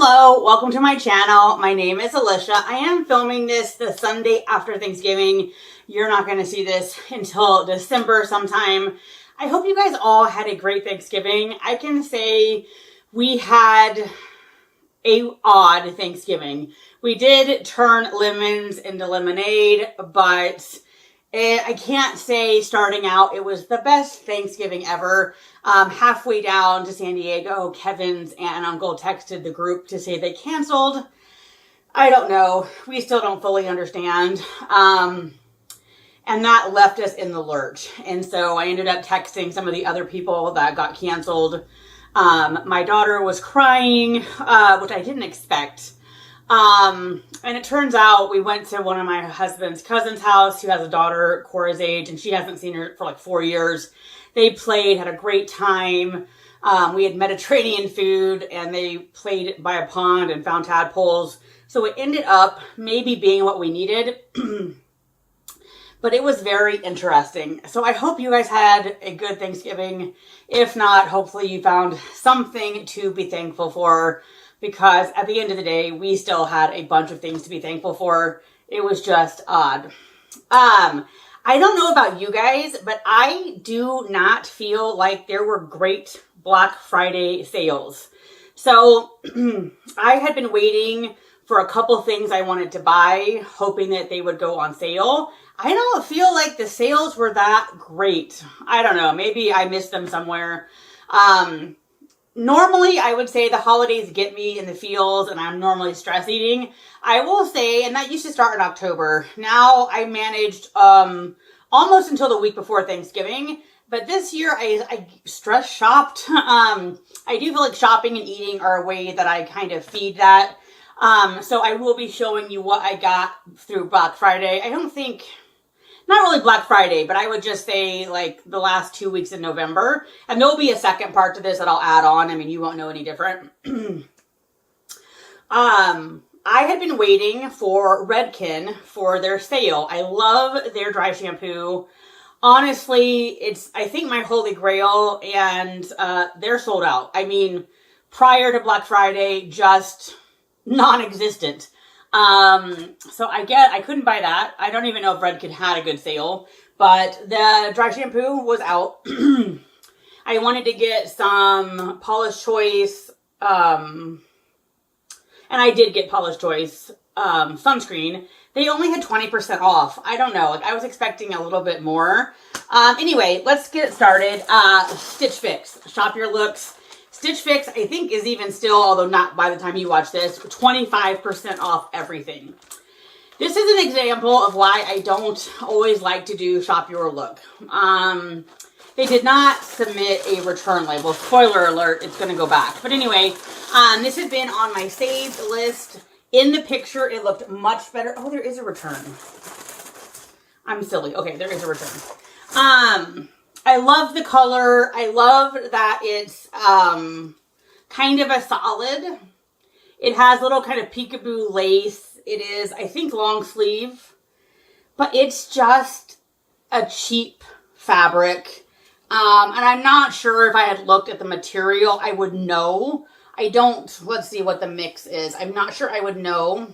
Hello, welcome to my channel. My name is Alicia. I am filming this the Sunday after Thanksgiving. You're not going to see this until December sometime. I hope you guys all had a great Thanksgiving. I can say we had a odd Thanksgiving. We did turn lemons into lemonade, but I can't say starting out it was the best Thanksgiving ever. Halfway down to San Diego, Kevin's aunt and uncle texted the group to say they canceled. I don't know. We still don't fully understand. And that left us in the lurch. And so I ended up texting some of the other people that got canceled. My daughter was crying, which I didn't expect. And it turns out we went to one of my husband's cousin's house who has a daughter Cora's age, and she hasn't seen her for like 4 years. They played, had a great time. We had Mediterranean food, and they played by a pond and found tadpoles. So it ended up maybe being what we needed. But it was very interesting. So I hope you guys had a good Thanksgiving. If not, hopefully you found something to be thankful for. Because at the end of the day, we still had a bunch of things to be thankful for. It was just odd. I don't know about you guys, but I do not feel like there were great Black Friday sales. So I had been waiting for a couple things I wanted to buy, hoping that they would go on sale. I don't feel like the sales were that great. I don't know. Maybe I missed them somewhere. Normally, I would say the holidays get me in the feels and I'm normally stress eating. I will say, and that used to start in October. Now I managed almost until the week before Thanksgiving. But this year I stress shopped. I do feel like shopping and eating are a way that I kind of feed that. So I will be showing you what I got through Black Friday. I don't think... Not really Black Friday, but I would just say like the last 2 weeks in November. And there'll be a second part to this that I'll add on. I mean, you won't know any different. I had been waiting for Redken for their sale. I love their dry shampoo. Honestly, it's, I think, my holy grail, and they're sold out. I mean, prior to Black Friday, just non-existent. So I couldn't buy that. I don't even know if Redken had a good sale, but the dry shampoo was out. I wanted to get some Paula's Choice, and I did get Paula's Choice, sunscreen. They only had 20% off. I don't know. Like, I was expecting a little bit more. Anyway, let's get started. Stitch Fix. Shop your looks. Stitch Fix, I think, is even still, although not by the time you watch this, 25% off everything. This is an example of why I don't always like to do Shop Your Look. They did not submit a return label. Spoiler alert, it's going to go back. But anyway, this has been on my saved list. In the picture, it looked much better. Oh, there is a return. I'm silly. Okay, there is a return. I love the color. I love that it's kind of a solid. It has little kind of peekaboo lace. It is, I think, long sleeve. But it's just a cheap fabric. And I'm not sure if I had looked at the material, I would know. I don't, let's see what the mix is. I'm not sure I would know.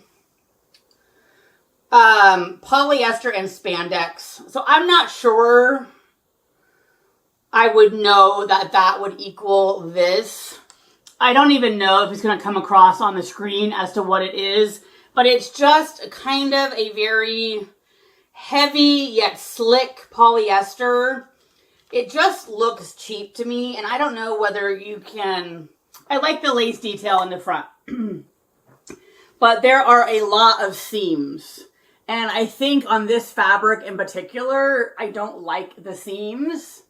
Polyester and spandex. So I'm not sure I would know that that would equal this. I don't even know if it's going to come across on the screen as to what it is, but it's just kind of a very heavy yet slick polyester. It just looks cheap to me, and I don't know whether you can... I like the lace detail in the front, but there are a lot of seams, and I think on this fabric in particular, I don't like the seams.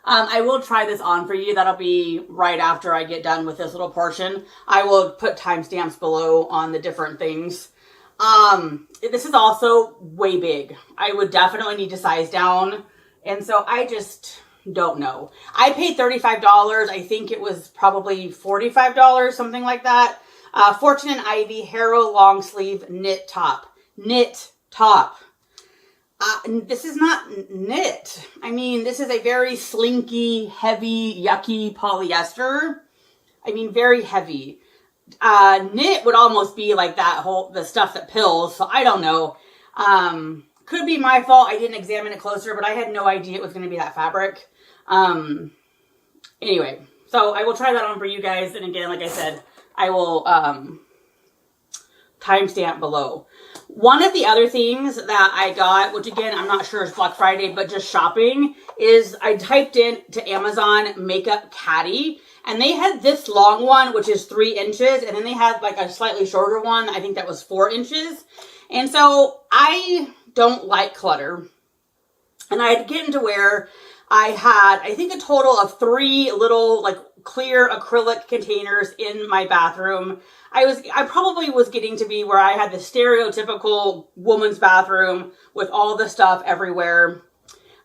I will try this on for you. That'll be right after I get done with this little portion. I will put timestamps below on the different things. This is also way big. I would definitely need to size down. And so I just don't know. I paid $35. I think it was probably $45, something like that. Fortune and Ivy Harrow long sleeve knit top. Knit top. This is not knit. I mean, this is a very slinky, heavy, yucky polyester. I mean, very heavy. knit would almost be like the stuff that pills. So I don't know. Could be my fault. I didn't examine it closer, but I had no idea it was going to be that fabric. Anyway, so I will try that on for you guys. And again, like I said, I will, timestamp below. One of the other things that I got, which again, I'm not sure is Black Friday, but just shopping, is I typed in to Amazon makeup caddy, and they had this long one, which is 3 inches. And then they had like a slightly shorter one. I think that was 4 inches. And so I don't like clutter. And I had gotten to where I had, I think, a total of 3 little like clear acrylic containers in my bathroom. I probably was getting to be where I had the stereotypical woman's bathroom with all the stuff everywhere.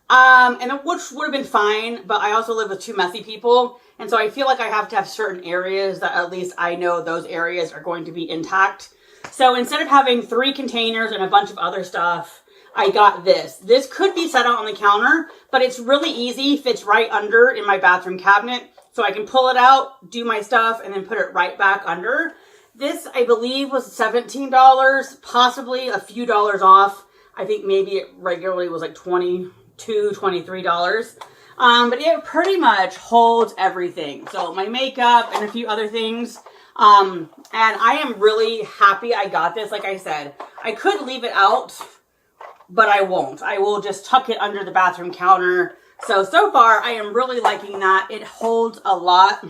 And which would have been fine, but I also live with 2 messy people. And so I feel like I have to have certain areas that at least I know those areas are going to be intact. So instead of having 3 containers and a bunch of other stuff, I got this. This could be set out on the counter, but it's really easy, fits right under in my bathroom cabinet. So I can pull it out, do my stuff, and then put it right back under. This, I believe, was $17, possibly a few dollars off. I think maybe it regularly was like $22, $23. But it pretty much holds everything. So my makeup and a few other things. And I am really happy I got this. Like I said, I could leave it out, but I won't. I will just tuck it under the bathroom counter. So far, I am really liking that. It holds a lot.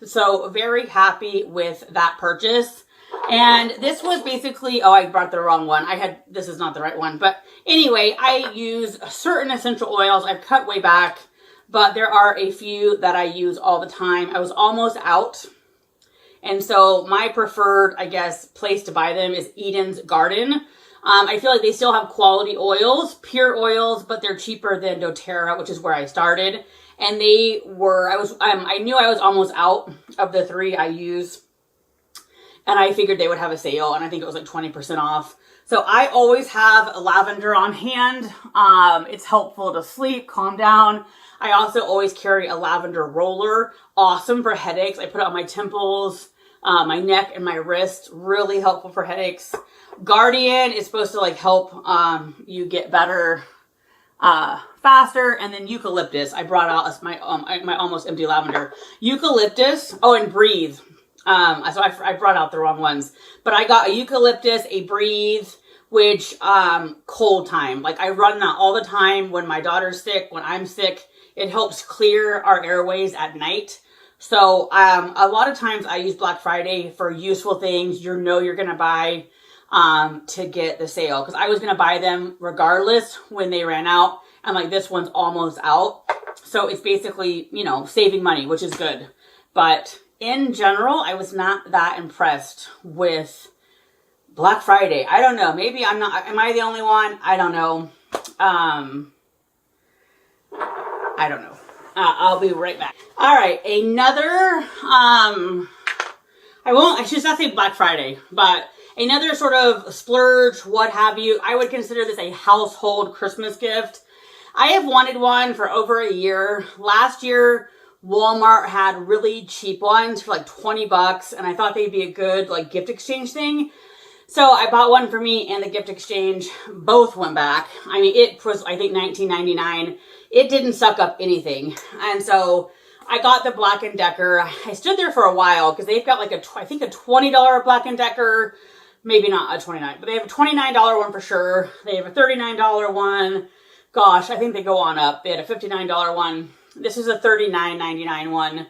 So very happy with that purchase. And this was basically, oh, I brought the wrong one. This is not the right one. But anyway, I use certain essential oils. I've cut way back, but there are a few that I use all the time. I was almost out. And so my preferred, I guess, place to buy them is Eden's Garden. I feel like they still have quality oils, pure oils, but they're cheaper than doTERRA, which is where I started. And they were, I knew I was almost out of the 3 I use. And I figured they would have a sale, and I think it was like 20% off. So I always have a lavender on hand. It's helpful to sleep, calm down. I also always carry a lavender roller. Awesome for headaches. I put it on my temples, my neck, and my wrist. Really helpful for headaches. Guardian is supposed to like help you get better faster. And then eucalyptus. I brought out as my almost empty lavender. Eucalyptus. Oh, and Breathe. So I brought out the wrong ones. But I got a eucalyptus, a Breathe, which cold time. Like I run that all the time when my daughter's sick, when I'm sick. It helps clear our airways at night. So a lot of times I use Black Friday for useful things you're going to buy to get the sale. Because I was going to buy them regardless when they ran out. And like this one's almost out. So it's basically, you know, saving money, which is good. But in general, I was not that impressed with Black Friday. I don't know. Maybe I'm not. Am I the only one? I don't know. I don't know. I'll be right back. All right. Another, I should not say Black Friday, but another sort of splurge, what have you. I would consider this a household Christmas gift. I have wanted one for over a year. Last year, Walmart had really cheap ones for like 20 bucks, and I thought they'd be a good like gift exchange thing. So I bought one for me and the gift exchange. Both went back. I mean, it was, I think, $19.99. It didn't suck up anything. And so I got the Black & Decker. I stood there for a while because they've got like I think a $20 Black & Decker. Maybe not a $29, but they have a $29 one for sure. They have a $39 one. Gosh, I think they go on up. They had a $59 one. This is a $39.99 one.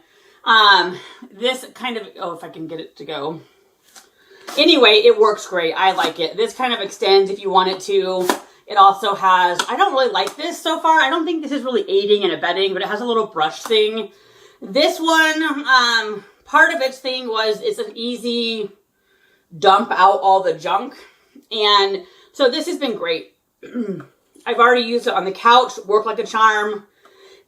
This kind of, oh, if I can get it to go. Anyway, it works great. I like it. This kind of extends if you want it to. It also has, I don't really like this so far. I don't think this is really aiding and abetting, but it has a little brush thing. This one, part of its thing was it's an easy dump out all the junk. And so this has been great. I've already used it on the couch, worked like a charm.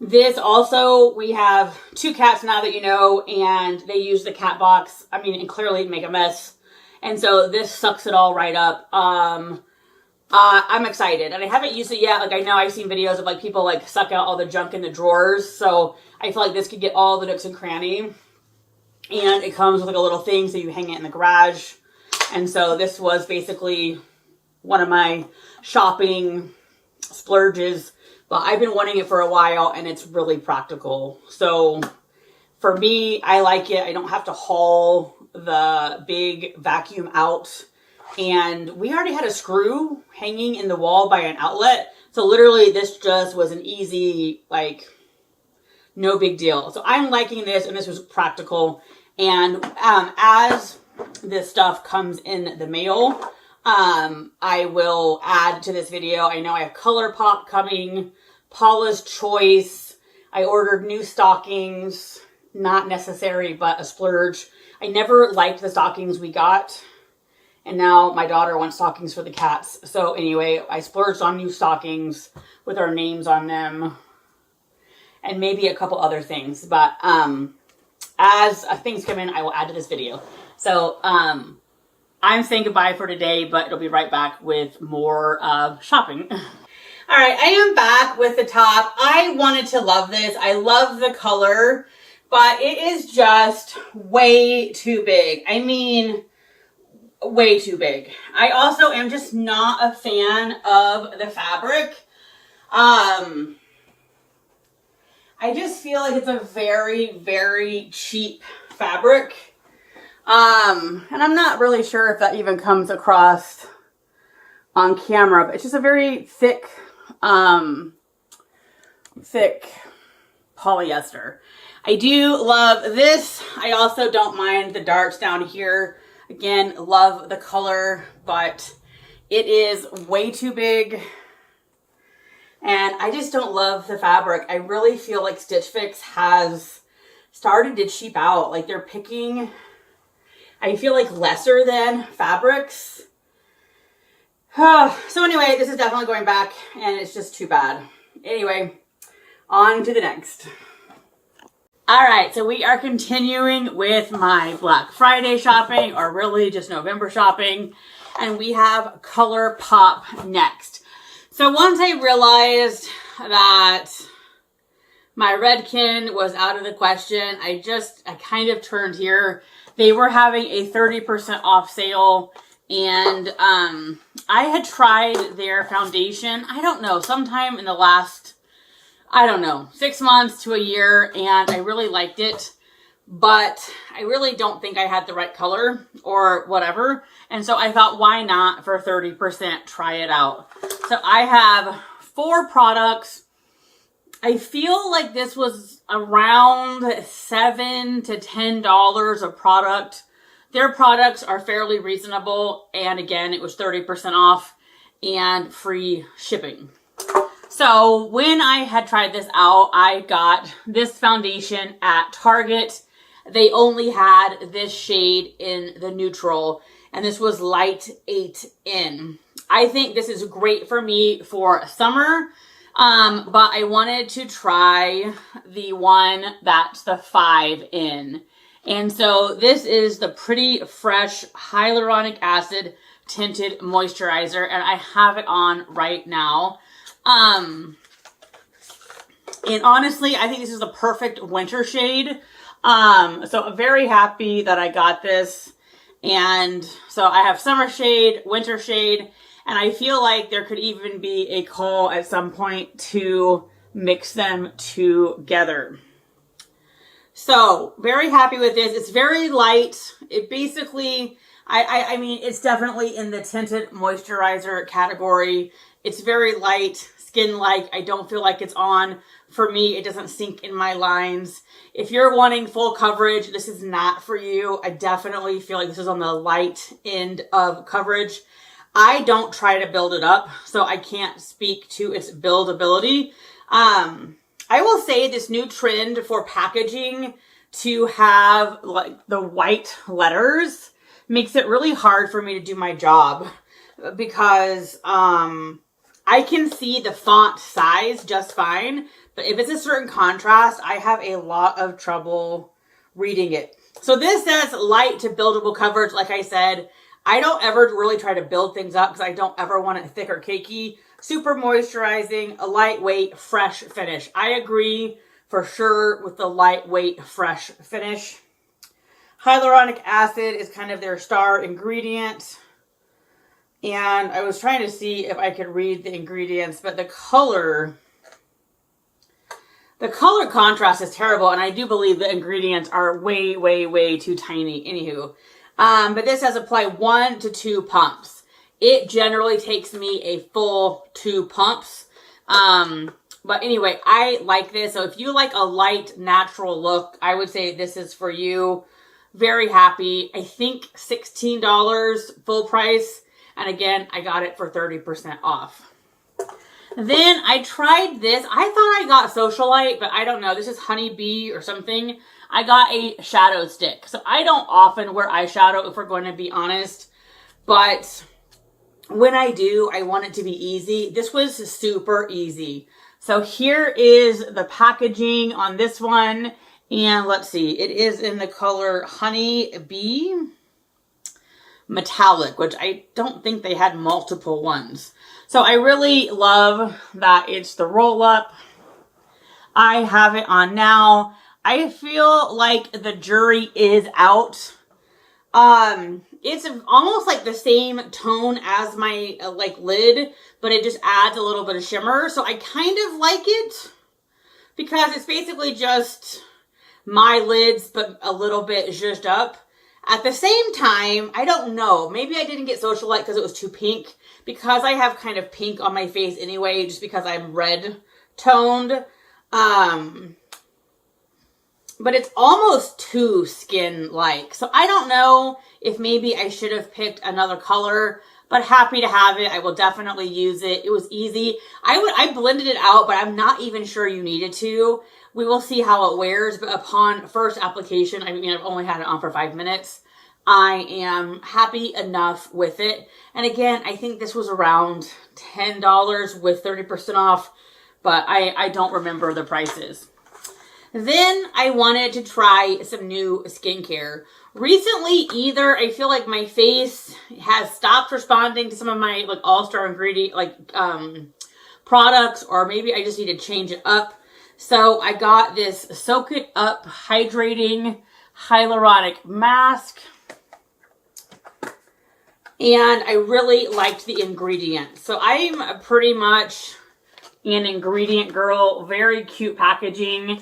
This also, we have 2 cats now that you know, and they use the cat box. I mean, and clearly make a mess. And so this sucks it all right up. I'm excited, and I haven't used it yet. Like I know I've seen videos of like people like suck out all the junk in the drawers. So I feel like this could get all the nooks and cranny. And it comes with like a little thing so you hang it in the garage. And so this was basically one of my shopping splurges. But I've been wanting it for a while and it's really practical. So for me, I like it. I don't have to haul the big vacuum out. And we already had a screw hanging in the wall by an outlet. So literally this just was an easy, like, no big deal. So I'm liking this, and this was practical. And as this stuff comes in the mail, I will add to this video. I know I have Color Pop coming, Paula's Choice. I ordered new stockings, not necessary, but a splurge. I never liked the stockings we got. And now my daughter wants stockings for the cats. So anyway, I splurged on new stockings with our names on them. And maybe a couple other things. But as things come in, I will add to this video. So I'm saying goodbye for today, but it'll be right back with more shopping. All right, I am back with the top. I wanted to love this. I love the color, but it is just way too big. I mean, way too big. I also am just not a fan of the fabric. I just feel like it's a very, very cheap fabric. And I'm not really sure if that even comes across on camera, but it's just a very thick, thick polyester. I do love this. I also don't mind the darts down here. Again, love the color, but it is way too big. And I just don't love the fabric. I really feel like Stitch Fix has started to cheap out. Like they're picking, I feel like, lesser than fabrics. So anyway, this is definitely going back and it's just too bad. Anyway, on to the next. All right, so we are continuing with my Black Friday shopping, or really just November shopping. And we have Color Pop next. So once I realized that my Redken was out of the question, I kind of turned here. They were having a 30% off sale, and I had tried their foundation, I don't know, sometime in the last, 6 months to a year, and I really liked it. But I really don't think I had the right color or whatever. And so I thought, why not for 30% try it out? So I have 4 products. I feel like this was around $7 to $10 a product. Their products are fairly reasonable. And again, it was 30% off and free shipping. So when I had tried this out, I got this foundation at Target. They only had this shade in the neutral, and this was light 8 in. I think this is great for me for summer, but I wanted to try the one that's the 5 in. And so this is the Pretty Fresh Hyaluronic Acid Tinted Moisturizer, and I have it on right now. And honestly, I think this is the perfect winter shade. So I'm very happy that I got this. And so I have summer shade, winter shade, and I feel like there could even be a call at some point to mix them together. So very happy with this. It's very light. It basically, I mean, it's definitely in the tinted moisturizer category. It's very light, skin-like. I don't feel like it's on. For me, it doesn't sink in my lines. If you're wanting full coverage, this is not for you. I definitely feel like this is on the light end of coverage. I don't try to build it up, so I can't speak to its buildability. I will say this new trend for packaging to have like the white letters makes it really hard for me to do my job, because I can see the font size just fine, but if it's a certain contrast, I have a lot of trouble reading it. So this says light to buildable coverage. Like I said, I don't ever really try to build things up because I don't ever want it thick or cakey. Super moisturizing, a lightweight, fresh finish. I agree for sure with the lightweight, fresh finish. Hyaluronic acid is kind of their star ingredient. And I was trying to see if I could read the ingredients, but the color contrast is terrible. And I do believe the ingredients are way, way, way too tiny. Anywho. But this says apply 1 to 2 pumps. It generally takes me a full 2 pumps. But anyway, I like this. So if you like a light, natural look, I would say this is for you. Very happy. I think $16 full price. And again, I got it for 30% off. Then I tried this. I thought I got Socialite, but I don't know. This is Honey Bee or something. I got a shadow stick. So I don't often wear eyeshadow, if we're going to be honest. But when I do, I want it to be easy. This was super easy. So here is the packaging on this one. And let's see. It is in the color Honey Bee Metallic, which I don't think they had multiple ones. So I really love that it's the roll-up. I have it on now. I feel like the jury is out. It's almost like the same tone as my lid, but it just adds a little bit of shimmer. So I kind of like it because it's basically just my lids, but a little bit zhuzhed up. At the same time, I don't know. Maybe I didn't get Socialite because it was too pink. Because I have kind of pink on my face anyway, just because I'm red toned. But it's almost too skin-like. So I don't know if maybe I should have picked another color. But happy to have it. I will definitely use it. It was easy. I blended it out, but I'm not even sure you needed to. We will see how it wears. But upon first application, I mean, I've only had it on for 5 minutes. I am happy enough with it. And again, I think this was around $10 with 30% off. But I don't remember the prices. Then I wanted to try some new skincare. Recently, either I feel like my face has stopped responding to some of my all-star ingredient products, or maybe I just need to change it up. So I got this Soak It Up Hydrating Hyaluronic Mask. And I really liked the ingredients. So I'm pretty much an ingredient girl. Very cute packaging.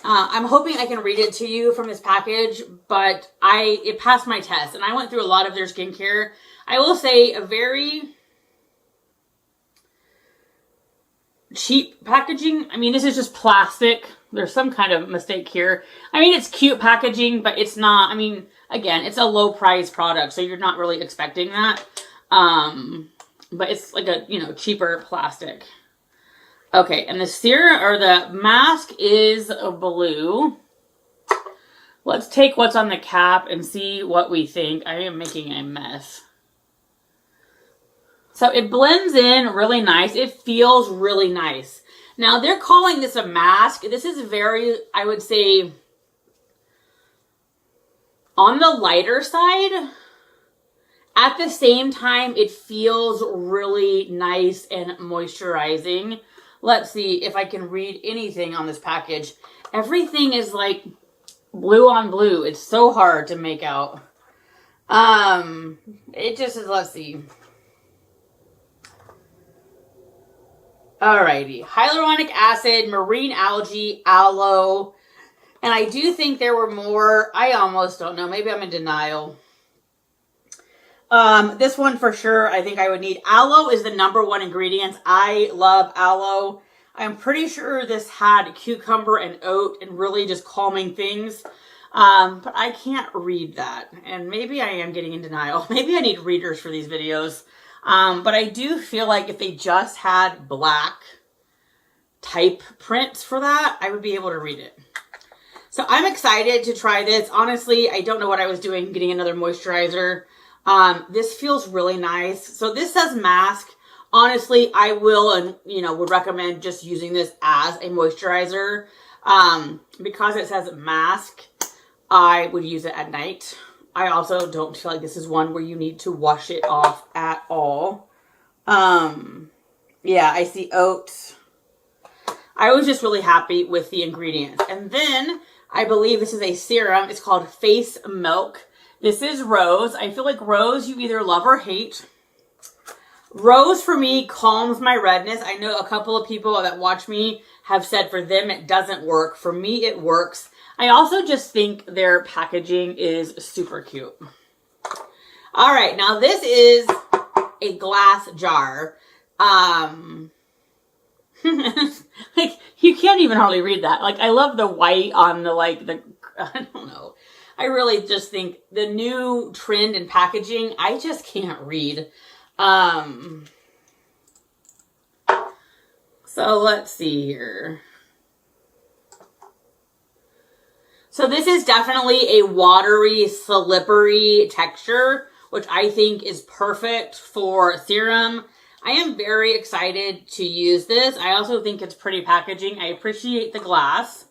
I'm hoping I can read it to you from this package, but it passed my test, and I went through a lot of their skincare. I will say a very cheap packaging. I mean, this is just plastic. There's some kind of mistake here. I mean, it's cute packaging, but it's not. I mean, again, it's a low price product, so you're not really expecting that. But it's like a, cheaper plastic. Okay, and the serum or the mask is blue. Let's take what's on the cap and see what we think. I am making a mess. So it blends in really nice. It feels really nice. Now they're calling this a mask. This is very, I would say, on the lighter side. At the same time, it feels really nice and moisturizing. Let's see if I can read anything on this package. Everything is like blue on blue. It's so hard to make out. It just is, let's see. Alrighty. Hyaluronic acid, marine algae, aloe. And I do think there were more. I almost don't know. Maybe I'm in denial. This one for sure, I think I would need. Aloe is the #1 ingredient. I love aloe. I'm pretty sure this had cucumber and oat and really just calming things. But I can't read that. And maybe I am getting in denial. Maybe I need readers for these videos. But I do feel like if they just had black type prints for that, I would be able to read it. So I'm excited to try this. Honestly, I don't know what I was doing getting another moisturizer. This feels really nice. So this says mask. Honestly, I will and, would recommend just using this as a moisturizer. Because it says mask, I would use it at night. I also don't feel like this is one where you need to wash it off at all. Yeah, I see oats. I was just really happy with the ingredients. And then I believe this is a serum. It's called Face Milk. This is rose. I feel like rose you either love or hate. Rose for me calms my redness. I know a couple of people that watch me have said for them it doesn't work. For me it works. I also just think their packaging is super cute. All right, now this is a glass jar. Like, you can't even hardly read that. Like, I love the white on the, like, the, I don't know. I really just think the new trend in packaging, I just can't read. So let's see here. So this is definitely a watery, slippery texture, which I think is perfect for serum. I am very excited to use this. I also think it's pretty packaging. I appreciate the glass.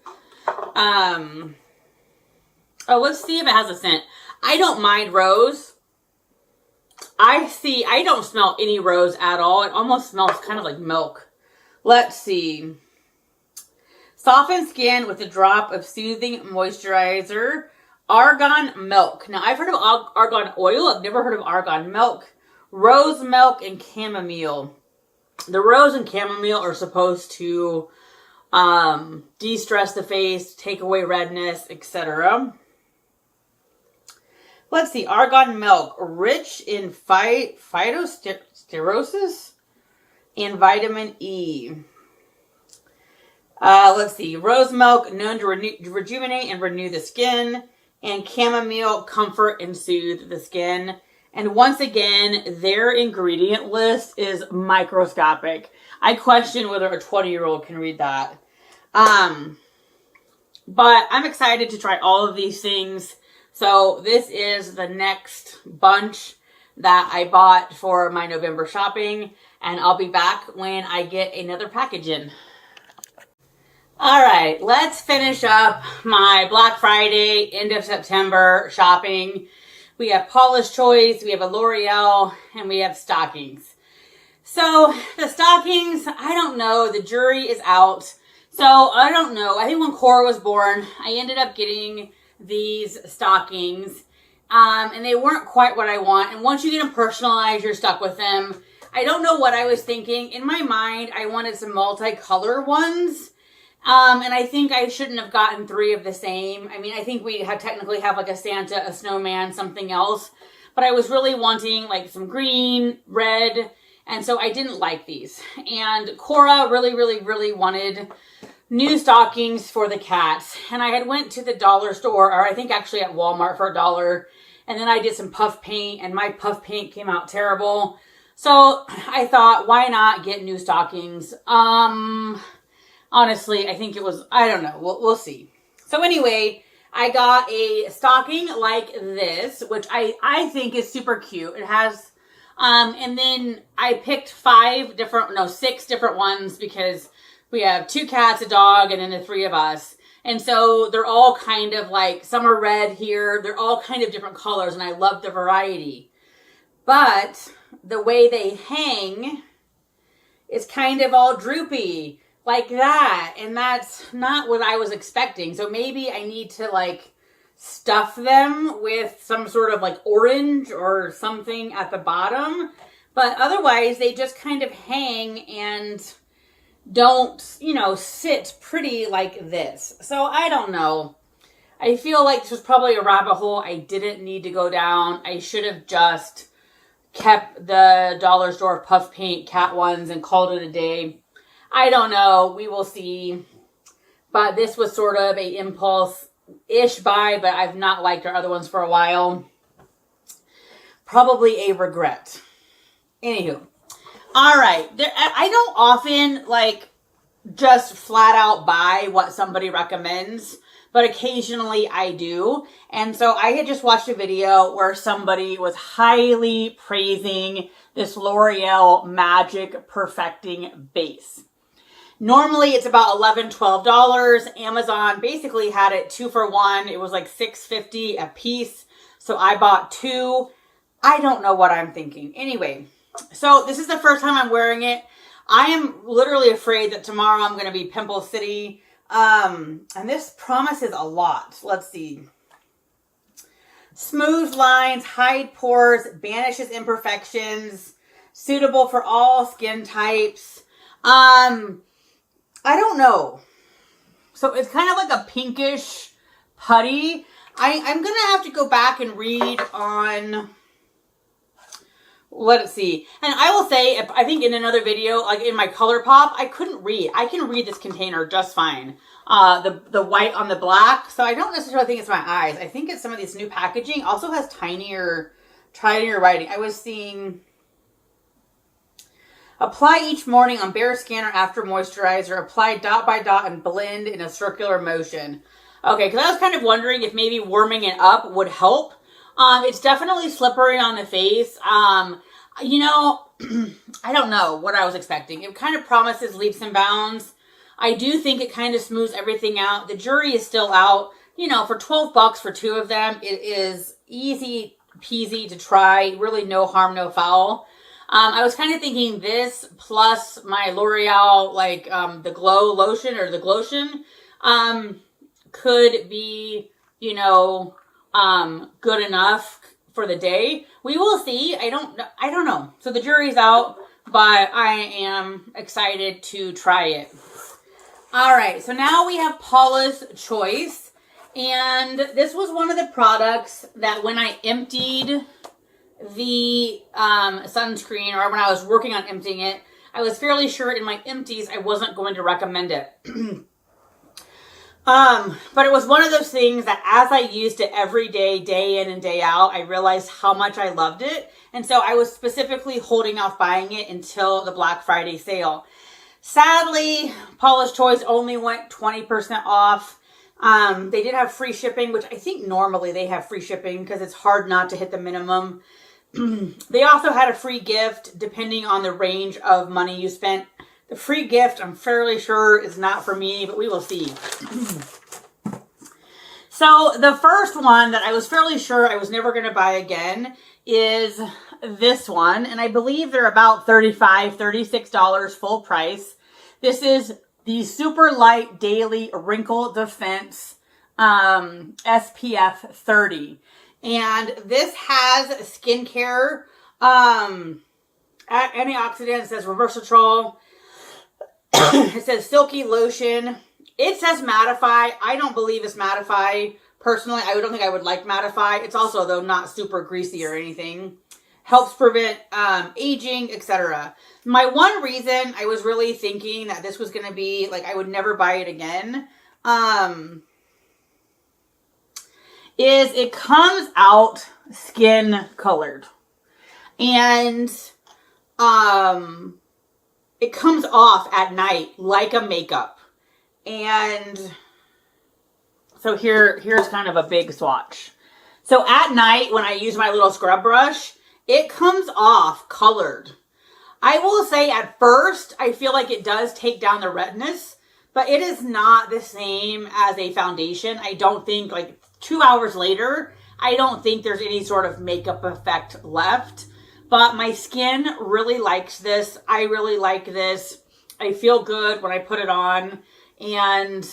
Oh, let's see if it has a scent. I don't mind rose. I don't smell any rose at all. It almost smells kind of like milk. Let's see. Soften skin with a drop of soothing moisturizer. Argan milk. Now, I've heard of argan oil. I've never heard of argan milk. Rose milk and chamomile. The rose and chamomile are supposed to de-stress the face, take away redness, etc. Let's see. Argan milk, rich in phytosterosis and vitamin E. Let's see. Rose milk, known to rejuvenate and renew the skin. And chamomile, comfort and soothe the skin. And once again, their ingredient list is microscopic. I question whether a 20-year-old can read that. But I'm excited to try all of these things. So this is the next bunch that I bought for my November shopping. And I'll be back when I get another package in. All right, let's finish up my Black Friday, end of September shopping. We have Paula's Choice, we have a L'Oreal, and we have stockings. So the stockings, I don't know. The jury is out. So I don't know. I think when Cora was born, I ended up getting these stockings. And they weren't quite what I want. And once you get them personalized, you're stuck with them. I don't know what I was thinking. In my mind, I wanted some multicolor ones. And I think I shouldn't have gotten 3 of the same. I mean, I think we technically have like a Santa, a snowman, something else. But I was really wanting like some green, red. And so I didn't like these. And Cora really wanted new stockings for the cats. And I had went to the dollar store, or I think actually at Walmart for $1. And then I did some puff paint, and my puff paint came out terrible. So I thought, why not get new stockings? Honestly, I think it was, I don't know. We'll see. So anyway, I got a stocking like this, which I think is super cute. It has, and then I picked 6 different ones because we have 2 cats, a dog, and then the 3 of us. And so they're all kind of like, some are red here. They're all kind of different colors, and I love the variety. But the way they hang is kind of all droopy. Like that, and that's not what I was expecting. So maybe I need to like stuff them with some sort of like orange or something at the bottom. But otherwise, they just kind of hang and don't, sit pretty like this. So I don't know. I feel like this was probably a rabbit hole I didn't need to go down. I should have just kept the dollar store puff paint cat ones and called it a day. I don't know. We will see. But this was sort of a impulse-ish buy, but I've not liked our other ones for a while. Probably a regret. Anywho. All right. I don't often, just flat out buy what somebody recommends, but occasionally I do. And so I had just watched a video where somebody was highly praising this L'Oreal Magic Perfecting Base. Normally it's about $11, $12. Amazon basically had it 2 for $1. It was like $6.50 a piece. So I bought 2. I don't know what I'm thinking. Anyway, so this is the first time I'm wearing it. I am literally afraid that tomorrow I'm going to be Pimple City. And this promises a lot. Let's see. Smooth lines, hide pores, banishes imperfections, suitable for all skin types. I don't know. So it's kind of like a pinkish putty. I'm going to have to go back and read on, let's see. And I will say, I think in another video, like in my color pop, I couldn't read. I can read this container just fine. The white on the black. So I don't necessarily think it's my eyes. I think it's some of this new packaging. Also has tinier writing. I was seeing, apply each morning on bare skin or after moisturizer. Apply dot by dot and blend in a circular motion. Okay, because I was kind of wondering if maybe warming it up would help. It's definitely slippery on the face. You know, I don't know what I was expecting. It kind of promises leaps and bounds. I do think it kind of smooths everything out. The jury is still out. You know, for 12 bucks for 2 of them, it is easy peasy to try. Really no harm, no foul. I was kind of thinking this plus my L'Oreal, like, the Glow Lotion or the Glotion, could be, you know, good enough for the day. We will see. I don't know. So the jury's out, but I am excited to try it. All right. So now we have Paula's Choice. And this was one of the products that when I emptied the sunscreen, or when I was working on emptying it, I was fairly sure in my empties I wasn't going to recommend it. But it was one of those things that as I used it every day, day in and day out, I realized how much I loved it. And so I was specifically holding off buying it until the Black Friday sale. Sadly, Paula's Choice only went 20% off. They did have free shipping, which I think normally they have free shipping because it's hard not to hit the minimum. They also had a free gift depending on the range of money you spent. The free gift, I'm fairly sure, is not for me, but we will see. So the first one that I was fairly sure I was never going to buy again is this one. And I believe they're about $35, $36 full price. This is the Super Light Daily Wrinkle Defense SPF 30. And this has skincare, antioxidants, it says resveratrol. It says silky lotion. It says mattify. I don't believe it's mattify. Personally, I don't think I would like mattify. It's also, though, not super greasy or anything. Helps prevent aging, etc. My one reason I was really thinking that this was going to be, like, I would never buy it again, is it comes out skin colored. And, it comes off at night like a makeup. And so here's kind of a big swatch. So at night when I use my little scrub brush, it comes off colored. I will say at first, I feel like it does take down the redness, but it is not the same as a foundation. I don't think, like 2 hours later, I don't think there's any sort of makeup effect left. But my skin really likes this. I really like this. I feel good when I put it on. And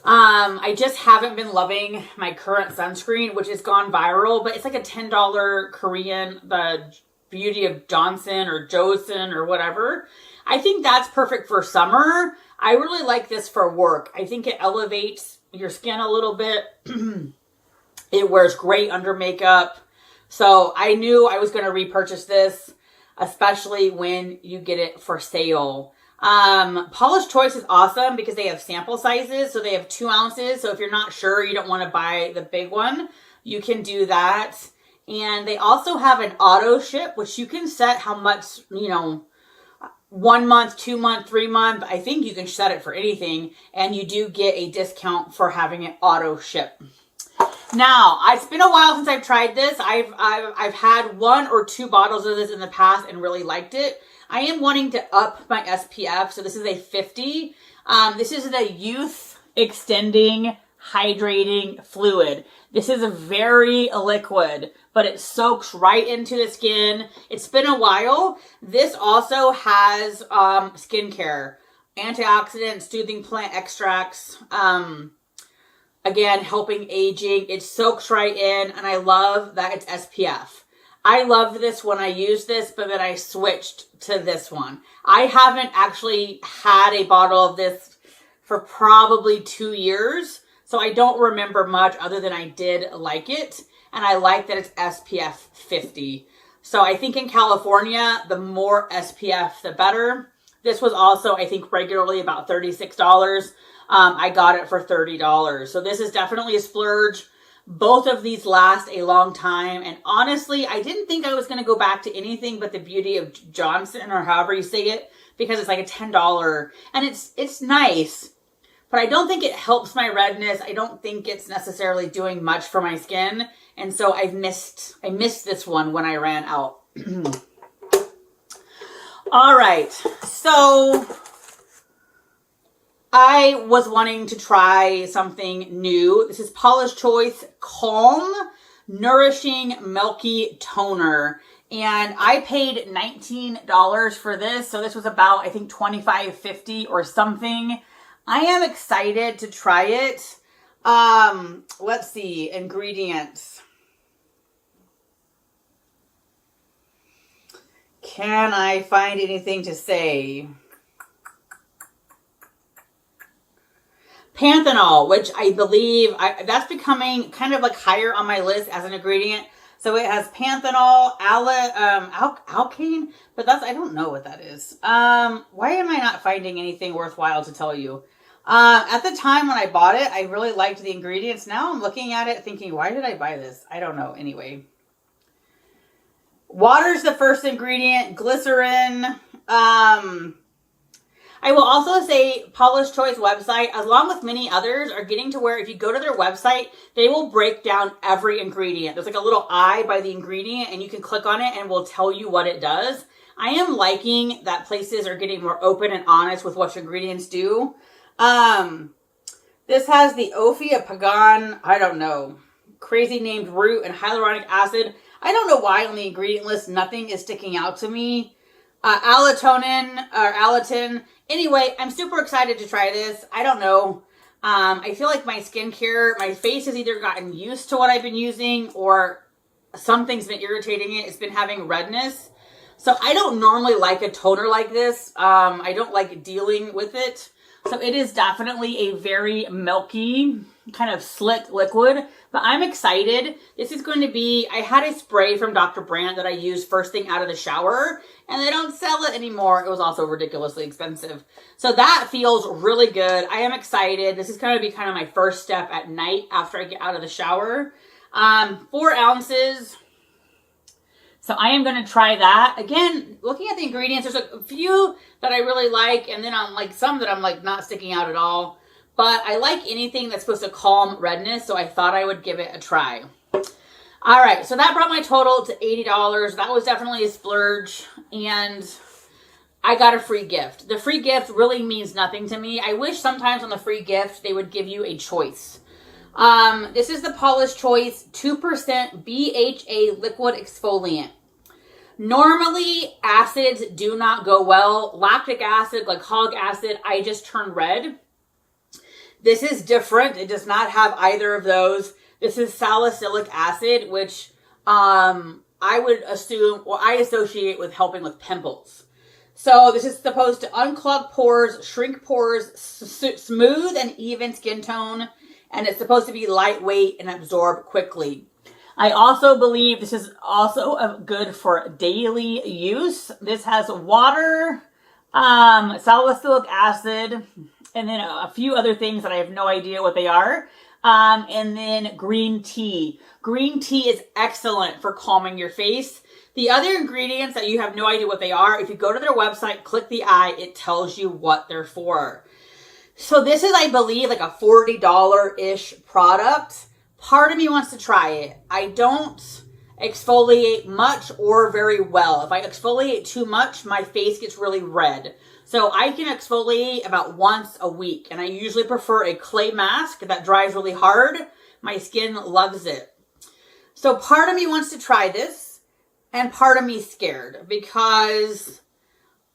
I just haven't been loving my current sunscreen, which has gone viral. But it's like a $10 Korean, the Beauty of Johnson or Joseon or whatever. I think that's perfect for summer. I really like this for work. I think it elevates your skin a little bit. It wears great under makeup. So I knew I was going to repurchase this, especially when you get it for sale. Paula's Choice is awesome because they have sample sizes. So they have 2 ounces. So if you're not sure, you don't want to buy the big one, you can do that. And they also have an auto ship, which you can set how much, you know, 1 month, 2 month, 3 month. I think you can set it for anything. And you do get a discount for having it auto ship. Now, it's been a while since I've tried this. I've had 1 or 2 bottles of this in the past and really liked it. I am wanting to up my SPF, so this is a 50. This is the Youth Extending Hydrating Fluid. This is a very liquid, but it soaks right into the skin. It's been a while. This also has skincare. antioxidants, soothing plant extracts. Again, helping aging. It soaks right in, and I love that it's SPF. I loved this when I used this, but then I switched to this one. I haven't actually had a bottle of this for probably 2 years, so I don't remember much other than I did like it, and I like that it's SPF 50. So I think in California, the more SPF, the better. This was also, I think, regularly about $36. I got it for $30. So this is definitely a splurge. Both of these last a long time. And honestly, I didn't think I was going to go back to anything but the Beauty of Johnson, or however you say it, because it's like a $10. And it's nice, but I don't think it helps my redness. I don't think it's necessarily doing much for my skin. And so I missed this one when I ran out. All right. So I was wanting to try something new. This is Paula's Choice Calm Nourishing Milky Toner. And I paid $19 for this. So this was about, I think, $25.50 or something. I am excited to try it. Let's see, ingredients. Can I find anything to say? Panthenol, which I believe that's becoming kind of like higher on my list as an ingredient. So it has panthenol, alkane, but that's, I don't know what that is. Why am I not finding anything worthwhile to tell you? At the time when I bought it, I really liked the ingredients. Now I'm looking at it thinking, why did I buy this? I don't know. Anyway. Water's the first ingredient. Glycerin. I will also say Paula's Choice website, along with many others, are getting to where if you go to their website, they will break down every ingredient. There's like a little eye by the ingredient, and you can click on it and will tell you what it does. I am liking that places are getting more open and honest with what your ingredients do. This has the Ophia pagan, I don't know, crazy named root and hyaluronic acid. I don't know why on the ingredient list nothing is sticking out to me. Alatin. Anyway, I'm super excited to try this. I don't know. I feel like my skincare, my face has either gotten used to what I've been using or something's been irritating it. It's been having redness. So I don't normally like a toner like this. I don't like dealing with it. So it is definitely a very milky, kind of slick liquid, but I'm excited. This is going to be, I had a spray from Dr. Brandt that I used first thing out of the shower, and they don't sell it anymore. It was also ridiculously expensive. So that feels really good. I am excited. This is going to be kind of my first step at night after I get out of the shower. 4 ounces. So I am going to try that. Again, looking at the ingredients, there's a few that I really like, and then I'm like some that I'm like not sticking out at all. But I like anything that's supposed to calm redness, so I thought I would give it a try. All right, so that brought my total to $80. That was definitely a splurge, and I got a free gift. The free gift really means nothing to me. I wish sometimes on the free gift they would give you a choice. This is the Paula's Choice 2% BHA liquid exfoliant. Normally, acids do not go well. Lactic acid, glycolic acid, I just turn red. This is different. It does not have either of those. This is salicylic acid, which I would assume, or I associate with helping with pimples. So this is supposed to unclog pores, shrink pores, smooth and even skin tone, and it's supposed to be lightweight and absorb quickly. I also believe this is also good for daily use. This has water, salicylic acid, and then a few other things that I have no idea what they are. And then green tea. Green tea is excellent for calming your face. The other ingredients that you have no idea what they are, if you go to their website, click the eye, it tells you what they're for. So this is, I believe, like a $40-ish product. Part of me wants to try it. I don't exfoliate much or very well. If I exfoliate too much, my face gets really red. So I can exfoliate about once a week, and I usually prefer a clay mask that dries really hard. My skin loves it. So part of me wants to try this, and part of me is scared because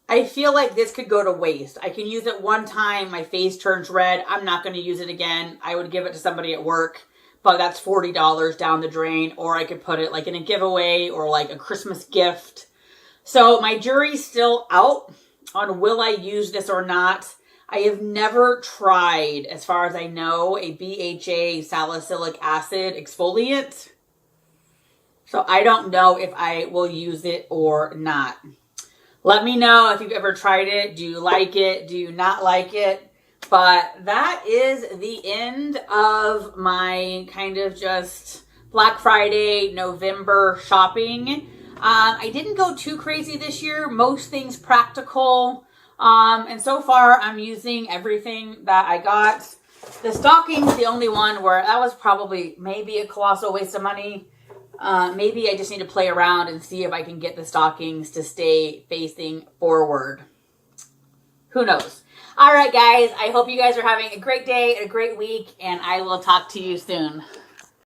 I feel like this could go to waste. I can use it one time. My face turns red. I'm not going to use it again. I would give it to somebody at work, but that's $40 down the drain. Or I could put it like in a giveaway or like a Christmas gift. So my jury's still out on will I use this or not. I have never tried, as far as I know, a BHA salicylic acid exfoliant. So I don't know if I will use it or not. Let me know if you've ever tried it. Do you like it? Do you not like it? But that is the end of my kind of just Black Friday, November shopping. I didn't go too crazy this year. Most things practical. And so far, I'm using everything that I got. The stocking's the only one where that was probably maybe a colossal waste of money. Maybe I just need to play around and see if I can get the stockings to stay facing forward. Who knows? All right, guys. I hope you guys are having a great day, a great week, and I will talk to you soon.